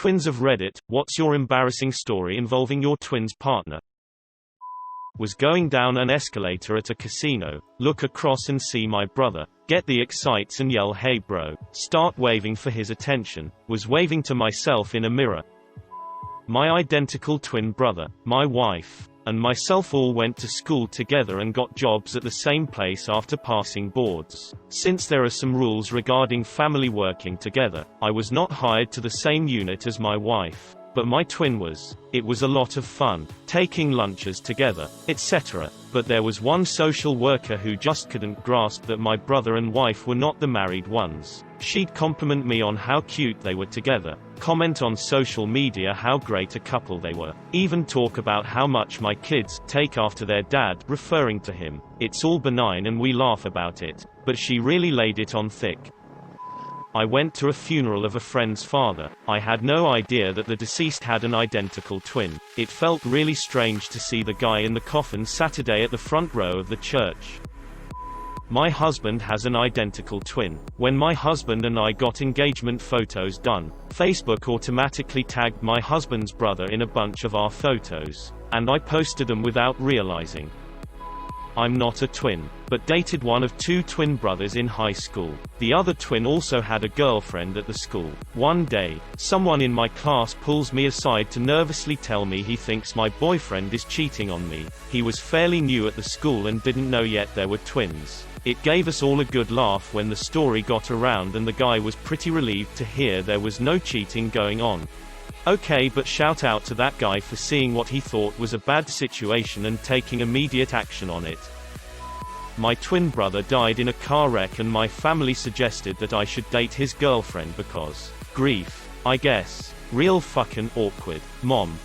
Twins of Reddit, what's your embarrassing story involving your twin's partner? Was going down an escalator at a casino, look across and see my brother, get the excites and yell hey bro, start waving for his attention, was waving to myself in a mirror. My identical twin brother, my wife, and myself all went to school together and got jobs at the same place after passing boards. Since there are some rules regarding family working together, I was not hired to the same unit as my wife, but my twin was. It was a lot of fun, taking lunches together, etc. But there was one social worker who just couldn't grasp that my brother and wife were not the married ones. She'd compliment me on how cute they were together, comment on social media how great a couple they were, even talk about how much my kids take after their dad, referring to him. It's all benign and we laugh about it, but she really laid it on thick. I went to a funeral of a friend's father. I had no idea that the deceased had an identical twin. It felt really strange to see the guy in the coffin Saturday at the front row of the church. My husband has an identical twin. When my husband and I got engagement photos done, Facebook automatically tagged my husband's brother in a bunch of our photos, and I posted them without realizing. I'm not a twin, but dated one of two twin brothers in high school. The other twin also had a girlfriend at the school. One day, someone in my class pulls me aside to nervously tell me he thinks my boyfriend is cheating on me. He was fairly new at the school and didn't know yet there were twins. It gave us all a good laugh when the story got around, and the guy was pretty relieved to hear there was no cheating going on. Okay, but shout out to that guy for seeing what he thought was a bad situation and taking immediate action on it. My twin brother died in a car wreck and my family suggested that I should date his girlfriend because grief, I guess. Real fucking awkward. Mom.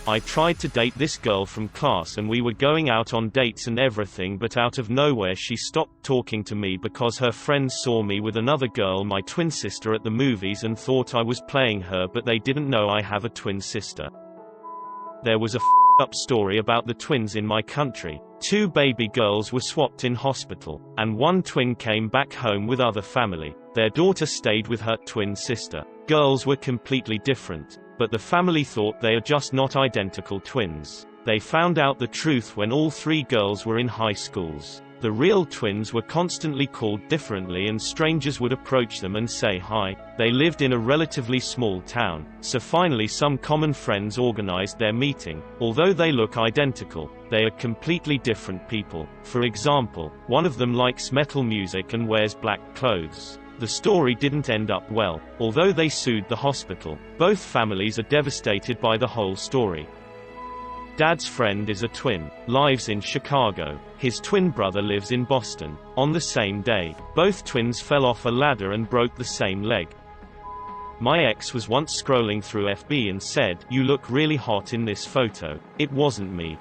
I tried to date this girl from class and we were going out on dates and everything, but out of nowhere she stopped talking to me because her friends saw me with another girl, my twin sister, at the movies and thought I was playing her, but they didn't know I have a twin sister. There was a up story about the twins in my country. Two baby girls were swapped in hospital, and one twin came back home with other family. Their daughter stayed with her twin sister. Girls were completely different, but the family thought they are just not identical twins. They found out the truth when all three girls were in high schools. The real twins were constantly called differently and strangers would approach them and say hi. They lived in a relatively small town, so finally some common friends organized their meeting. Although they look identical, they are completely different people. For example, one of them likes metal music and wears black clothes. The story didn't end up well. Although they sued the hospital, both families are devastated by the whole story. Dad's friend is a twin, lives in Chicago. His twin brother lives in Boston. On the same day, both twins fell off a ladder and broke the same leg. My ex was once scrolling through FB and said, "You look really hot in this photo." It wasn't me.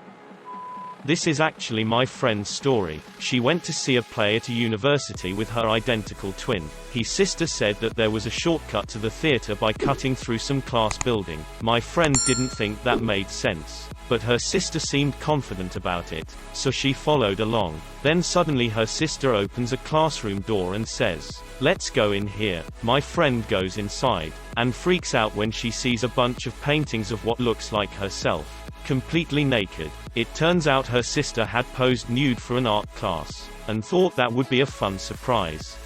This is actually my friend's story. She went to see a play at a university with her identical twin. His sister said that there was a shortcut to the theater by cutting through some class building. My friend didn't think that made sense, but her sister seemed confident about it, so she followed along. Then suddenly her sister opens a classroom door and says, "Let's go in here." My friend goes inside, and freaks out when she sees a bunch of paintings of what looks like herself, completely naked. It turns out her sister had posed nude for an art class, and thought that would be a fun surprise.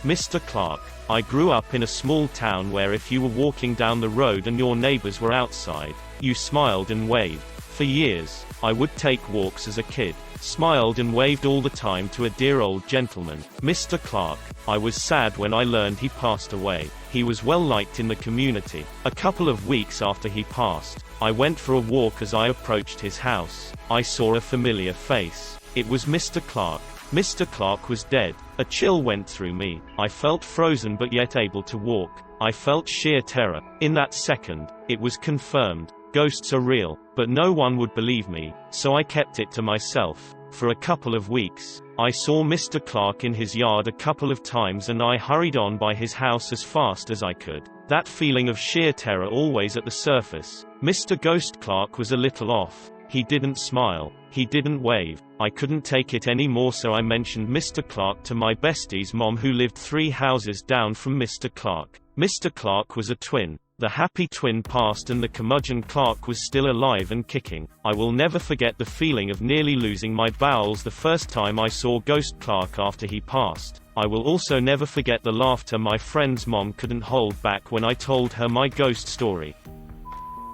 Mr. Clark. I grew up in a small town where if you were walking down the road and your neighbors were outside, you smiled and waved. For years, I would take walks as a kid, smiled and waved all the time to a dear old gentleman, Mr. Clark. I was sad when I learned he passed away. He was well liked in the community. A couple of weeks after he passed, I went for a walk. As I approached his house, I saw a familiar face. It was Mr. Clark. Mr. Clark was dead. A chill went through me. I felt frozen but yet able to walk. I felt sheer terror. In that second, it was confirmed. Ghosts are real, but no one would believe me, so I kept it to myself. For a couple of weeks, I saw Mr. Clark in his yard a couple of times and I hurried on by his house as fast as I could. That feeling of sheer terror always at the surface. Mr. Ghost Clark was a little off. He didn't smile. He didn't wave. I couldn't take it anymore, so I mentioned Mr. Clark to my bestie's mom, who lived 3 houses down from Mr. Clark. Mr. Clark was a twin. The happy twin passed and the curmudgeon Clark was still alive and kicking. I will never forget the feeling of nearly losing my bowels the first time I saw Ghost Clark after he passed. I will also never forget the laughter my friend's mom couldn't hold back when I told her my ghost story.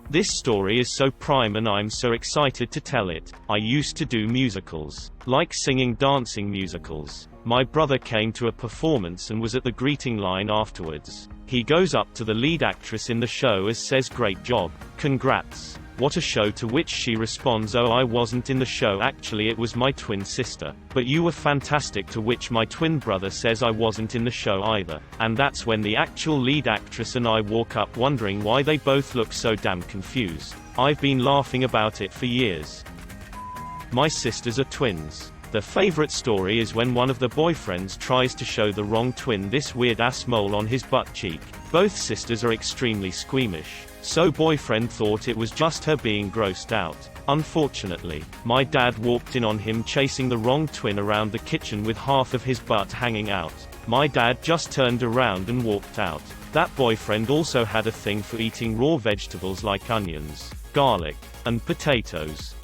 This story is so prime and I'm so excited to tell it. I used to do musicals. Like singing dancing musicals. My brother came to a performance and was at the greeting line afterwards. He goes up to the lead actress in the show as says great job, congrats. What a show, to which she responds, oh, I wasn't in the show, actually it was my twin sister. But you were fantastic, to which my twin brother says I wasn't in the show either. And that's when the actual lead actress and I walk up wondering why they both look so damn confused. I've been laughing about it for years. My sisters are twins. Their favorite story is when one of the boyfriends tries to show the wrong twin this weird ass mole on his butt cheek. Both sisters are extremely squeamish. So boyfriend thought it was just her being grossed out. Unfortunately, my dad walked in on him chasing the wrong twin around the kitchen with half of his butt hanging out. My dad just turned around and walked out. That boyfriend also had a thing for eating raw vegetables like onions, garlic, and potatoes.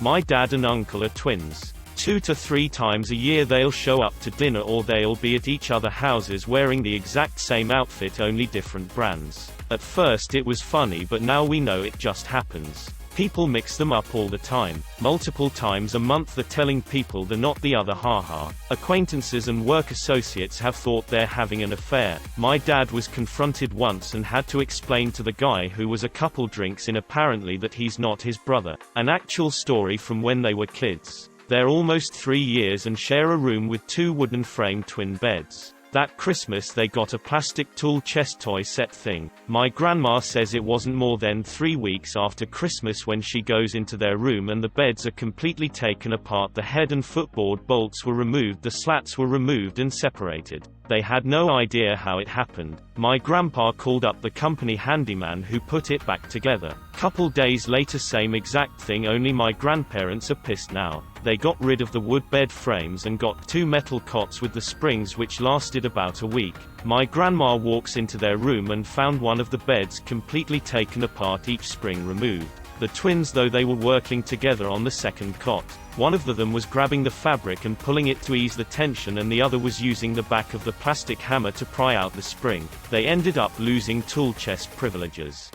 My dad and uncle are twins. 2 to 3 times a year they'll show up to dinner or they'll be at each other's houses wearing the exact same outfit, only different brands. At first it was funny, but now we know it just happens. People mix them up all the time. Multiple times a month they're telling people they're not the other, haha. Acquaintances and work associates have thought they're having an affair. My dad was confronted once and had to explain to the guy who was a couple drinks in apparently that he's not his brother. An actual story from when they were kids. They're almost 3 years and share a room with 2 wooden frame twin beds. That Christmas they got a plastic tool chest toy set thing. My grandma says it wasn't more than 3 weeks after Christmas when she goes into their room and the beds are completely taken apart. The head and footboard bolts were removed, the slats were removed and separated. They had no idea how it happened. My grandpa called up the company handyman who put it back together. Couple days later, same exact thing, only my grandparents are pissed now. They got rid of the wood bed frames and got 2 metal cots with the springs, which lasted about a week. My grandma walks into their room and found one of the beds completely taken apart, each spring removed. The twins, though they were working together on the second cot. One of them was grabbing the fabric and pulling it to ease the tension, and the other was using the back of the plastic hammer to pry out the spring. They ended up losing tool chest privileges.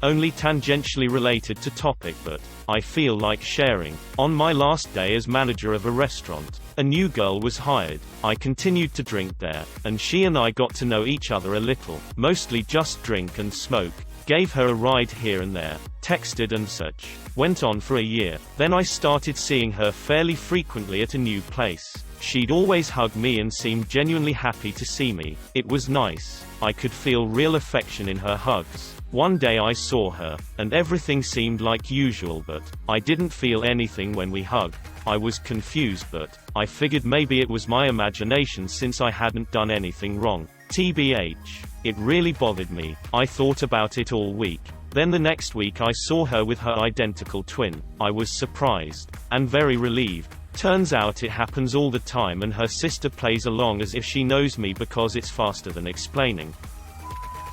Only tangentially related to topic, but I feel like sharing. On my last day as manager of a restaurant, a new girl was hired. I continued to drink there, and she and I got to know each other a little. Mostly just drink and smoke. Gave her a ride here and there, texted and such. Went on for a year. Then I started seeing her fairly frequently at a new place. She'd always hug me and seemed genuinely happy to see me. It was nice. I could feel real affection in her hugs. One day I saw her, and everything seemed like usual, but I didn't feel anything when we hugged. I was confused, but I figured maybe it was my imagination since I hadn't done anything wrong. TBH. It really bothered me. I thought about it all week. Then the next week I saw her with her identical twin. I was surprised. And very relieved. Turns out it happens all the time, and her sister plays along as if she knows me because it's faster than explaining.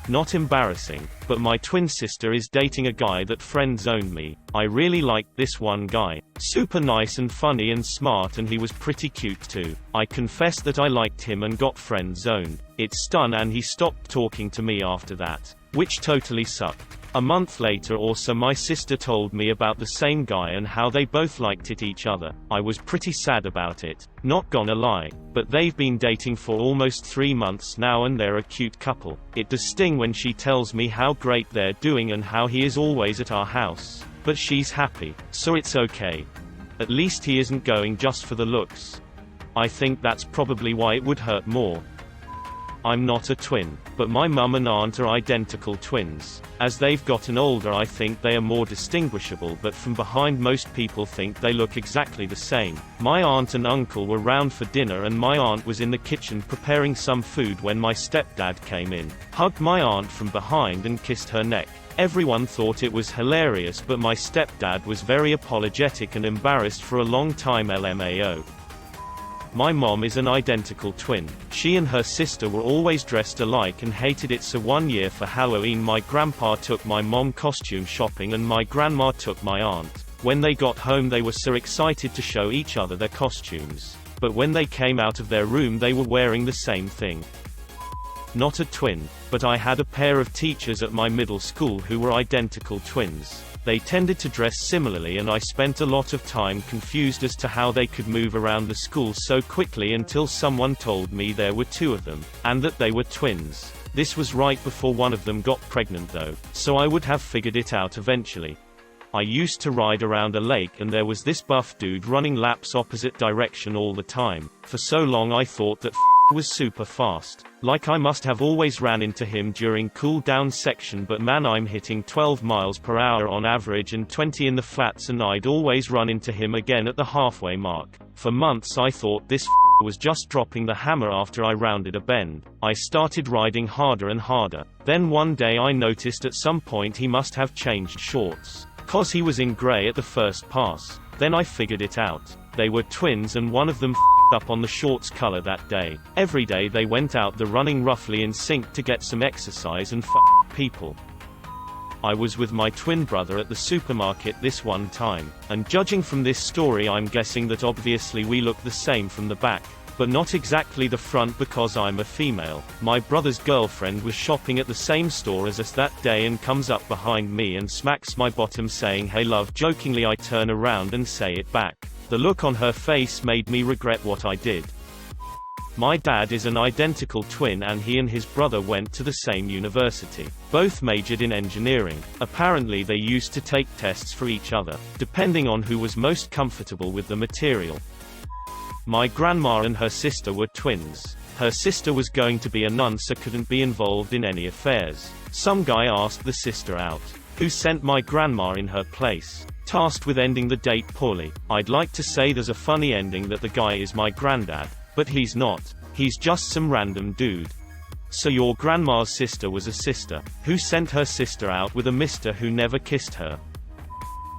Not embarrassing, but my twin sister is dating a guy that friend-zoned me. I really liked this one guy. Super nice and funny and smart, and he was pretty cute too. I confessed that I liked him and got friend-zoned. It stung, and he stopped talking to me after that. Which totally sucked. A month later or so my sister told me about the same guy and how they both liked each other. I was pretty sad about it, not gonna lie, but they've been dating for almost 3 months now and they're a cute couple. It does sting when she tells me how great they're doing and how he is always at our house. But she's happy, so it's okay. At least he isn't going just for the looks. I think that's probably why it would hurt more. I'm not a twin, but my mum and aunt are identical twins. As they've gotten older I think they are more distinguishable, but from behind most people think they look exactly the same. My aunt and uncle were round for dinner and my aunt was in the kitchen preparing some food when my stepdad came in, hugged my aunt from behind and kissed her neck. Everyone thought it was hilarious, but my stepdad was very apologetic and embarrassed for a long time. LMAO. My mom is an identical twin. She and her sister were always dressed alike and hated it, so one year for Halloween my grandpa took my mom costume shopping and my grandma took my aunt. When they got home they were so excited to show each other their costumes. But when they came out of their room they were wearing the same thing. Not a twin, but I had a pair of teachers at my middle school who were identical twins. They tended to dress similarly and I spent a lot of time confused as to how they could move around the school so quickly until someone told me there were two of them, and that they were twins. This was right before one of them got pregnant though, so I would have figured it out eventually. I used to ride around a lake and there was this buff dude running laps opposite direction all the time. For so long I thought that was super fast. Like I must have always ran into him during cool down section, but man, I'm hitting 12 miles per hour on average and 20 in the flats, and I'd always run into him again at the halfway mark. For months I thought this was just dropping the hammer after I rounded a bend. I started riding harder and harder. Then one day I noticed at some point he must have changed shorts, 'cause he was in grey at the first pass. Then I figured it out. They were twins and one of them up on the shorts color that day. Every day they went out the running roughly in sync to get some exercise and people. I was with my twin brother at the supermarket this one time, and judging from this story I'm guessing that obviously we look the same from the back, but not exactly the front because I'm a female. My brother's girlfriend was shopping at the same store as us that day and comes up behind me and smacks my bottom saying "Hey love." Jokingly I turn around and say it back. The look on her face made me regret what I did. My dad is an identical twin and he and his brother went to the same university. Both majored in engineering. Apparently they used to take tests for each other, depending on who was most comfortable with the material. My grandma and her sister were twins. Her sister was going to be a nun so couldn't be involved in any affairs. Some guy asked the sister out, who sent my grandma in her place, tasked with ending the date poorly. I'd like to say there's a funny ending that the guy is my granddad, but he's not. He's just some random dude. So your grandma's sister was a sister, who sent her sister out with a mister who never kissed her.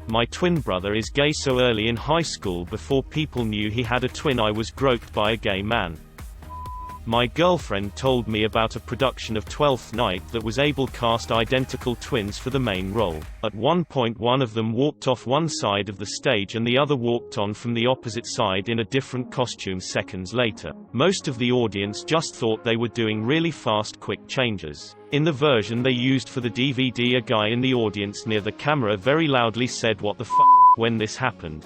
My twin brother is gay, so early in high school before people knew he had a twin I was groped by a gay man. My girlfriend told me about a production of Twelfth Night that was able to cast identical twins for the main role. At one point one of them walked off one side of the stage and the other walked on from the opposite side in a different costume seconds later. Most of the audience just thought they were doing really fast quick changes. In the version they used for the DVD, a guy in the audience near the camera very loudly said "What the f*** when this happened."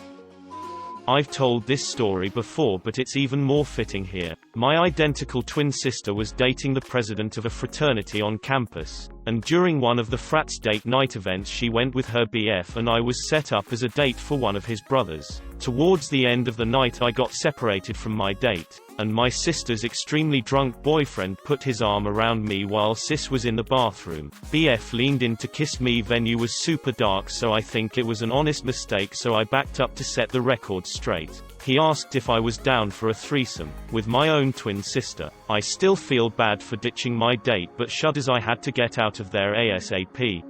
I've told this story before, but it's even more fitting here. My identical twin sister was dating the president of a fraternity on campus, and during one of the frat's date night events she went with her BF and I was set up as a date for one of his brothers. Towards the end of the night I got separated from my date, and my sister's extremely drunk boyfriend put his arm around me while sis was in the bathroom. BF leaned in to kiss me. Venue was super dark, so I think it was an honest mistake, so I backed up to set the record straight. He asked if I was down for a threesome with my own twin sister. I still feel bad for ditching my date but shudders I had to get out of there ASAP.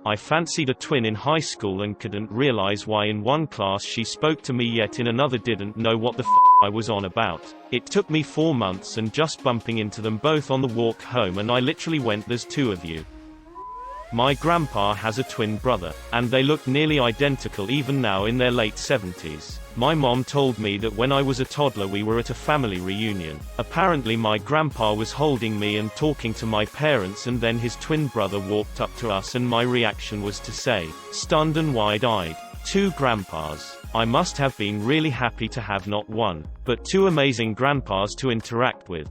I fancied a twin in high school and couldn't realize why in one class she spoke to me yet in another didn't know what the I was on about. It took me 4 months and just bumping into them both on the walk home and I literally went, "There's two of you." My grandpa has a twin brother, and they look nearly identical even now in their late 70s. My mom told me that when I was a toddler we were at a family reunion. Apparently my grandpa was holding me and talking to my parents, and then his twin brother walked up to us and my reaction was to say, stunned and wide-eyed, "Two grandpas." I must have been really happy to have not one, but two amazing grandpas to interact with.